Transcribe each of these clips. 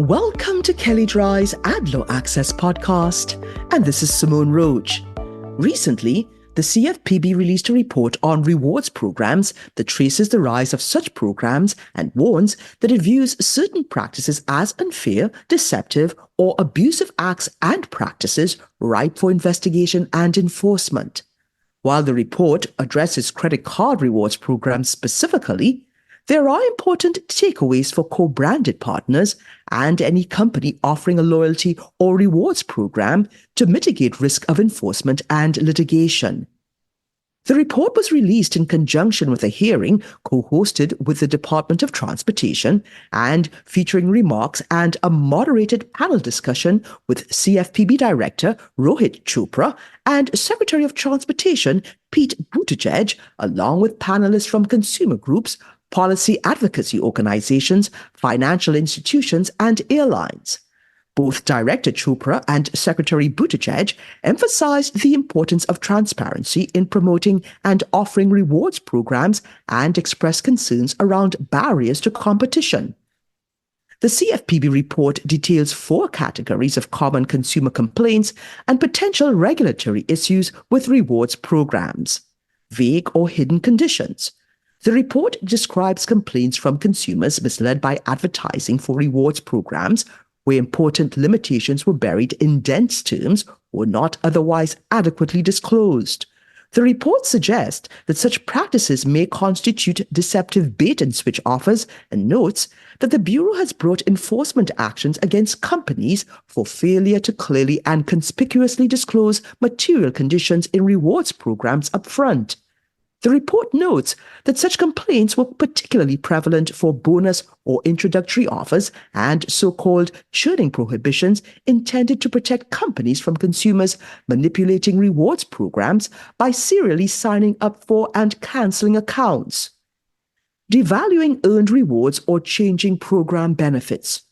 Welcome to KelleyDryeAdLaw Access podcast, and this is Simone Roach. Recently, the CFPB released a report on rewards programs that traces the rise of such programs and warns that it views certain practices as unfair, deceptive, or abusive acts and practices ripe for investigation and enforcement. While the report addresses credit card rewards programs specifically, there are important takeaways for co-branded partners and any company offering a loyalty or rewards program to mitigate risk of enforcement and litigation. The report was released in conjunction with a hearing co-hosted with the Department of Transportation and featuring remarks and a moderated panel discussion with CFPB Director Rohit Chopra and Secretary of Transportation Pete Buttigieg, along with panelists from consumer groups, policy advocacy organizations, financial institutions, and airlines. Both Director Chopra and Secretary Buttigieg emphasized the importance of transparency in promoting and offering rewards programs and expressed concerns around barriers to competition. The CFPB report details 4 categories of common consumer complaints and potential regulatory issues with rewards programs. Vague or hidden conditions. The report describes complaints from consumers misled by advertising for rewards programs where important limitations were buried in dense terms or not otherwise adequately disclosed. The report suggests that such practices may constitute deceptive bait-and-switch offers and notes that the Bureau has brought enforcement actions against companies for failure to clearly and conspicuously disclose material conditions in rewards programs upfront. The report notes that such complaints were particularly prevalent for bonus or introductory offers and so-called churning prohibitions intended to protect companies from consumers manipulating rewards programs by serially signing up for and canceling accounts. Devaluing earned rewards or changing program benefits.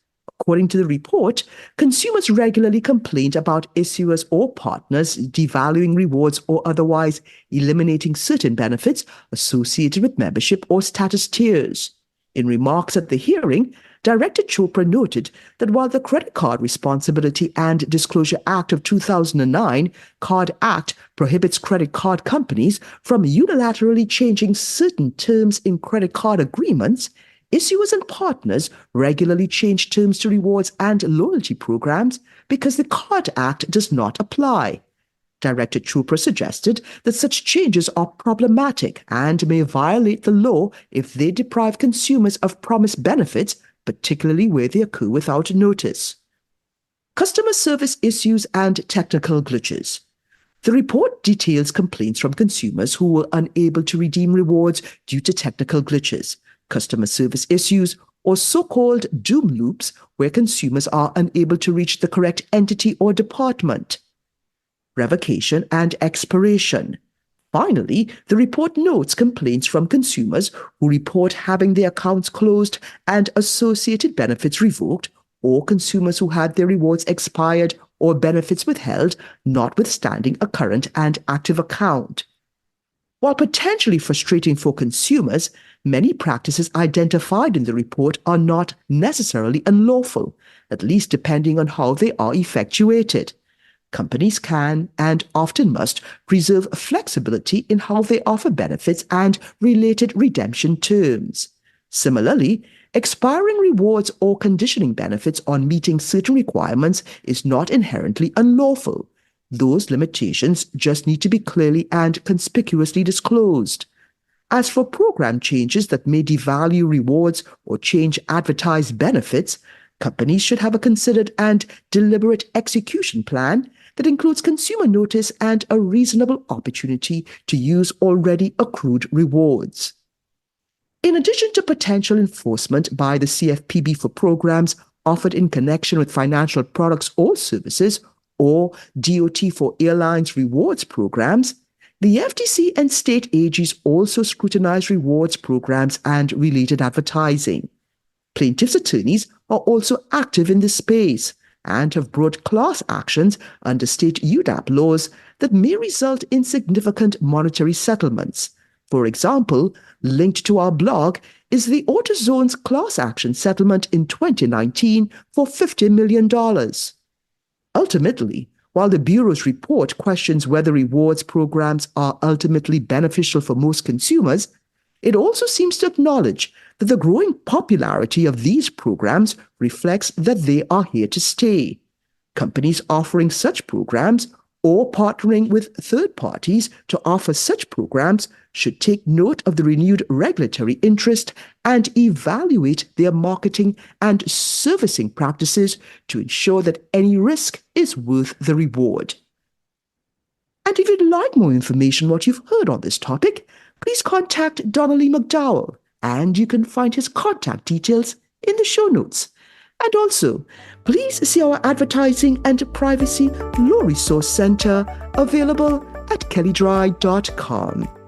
According to the report, consumers regularly complained about issuers or partners devaluing rewards or otherwise eliminating certain benefits associated with membership or status tiers. In remarks at the hearing, Director Chopra noted that while the Credit Card Responsibility and Disclosure Act of 2009, Card Act, prohibits credit card companies from unilaterally changing certain terms in credit card agreements, issuers and partners regularly change terms to rewards and loyalty programs because the Card Act does not apply. Director Chopra suggested that such changes are problematic and may violate the law if they deprive consumers of promised benefits, particularly where they occur without notice. Customer service issues and technical glitches. The report details complaints from consumers who were unable to redeem rewards due to technical glitches, customer service issues, or so-called doom loops where consumers are unable to reach the correct entity or department. Revocation and expiration. Finally, the report notes complaints from consumers who report having their accounts closed and associated benefits revoked, or consumers who had their rewards expired or benefits withheld, notwithstanding a current and active account. While potentially frustrating for consumers, many practices identified in the report are not necessarily unlawful, at least depending on how they are effectuated. Companies can, and often must, preserve flexibility in how they offer benefits and related redemption terms. Similarly, expiring rewards or conditioning benefits on meeting certain requirements is not inherently unlawful. Those limitations just need to be clearly and conspicuously disclosed. As for program changes that may devalue rewards or change advertised benefits, companies should have a considered and deliberate execution plan that includes consumer notice and a reasonable opportunity to use already accrued rewards. In addition to potential enforcement by the CFPB for programs offered in connection with financial products or services, or DOT for airlines rewards programs, the FTC and state AGs also scrutinize rewards programs and related advertising. Plaintiffs' attorneys are also active in this space and have brought class actions under state UDAP laws that may result in significant monetary settlements. For example, linked to our blog is the AutoZone's class action settlement in 2019 for $50 million. Ultimately, while the Bureau's report questions whether rewards programs are ultimately beneficial for most consumers, it also seems to acknowledge that the growing popularity of these programs reflects that they are here to stay. Companies offering such programs or partnering with third parties to offer such programs should take note of the renewed regulatory interest and evaluate their marketing and servicing practices to ensure that any risk is worth the reward. And if you'd like more information on what you've heard on this topic, please contact Donnelly McDowell, and you can find his contact details in the show notes. And also, please see our Advertising and Privacy Law Resource Center available at KelleyDrye.com.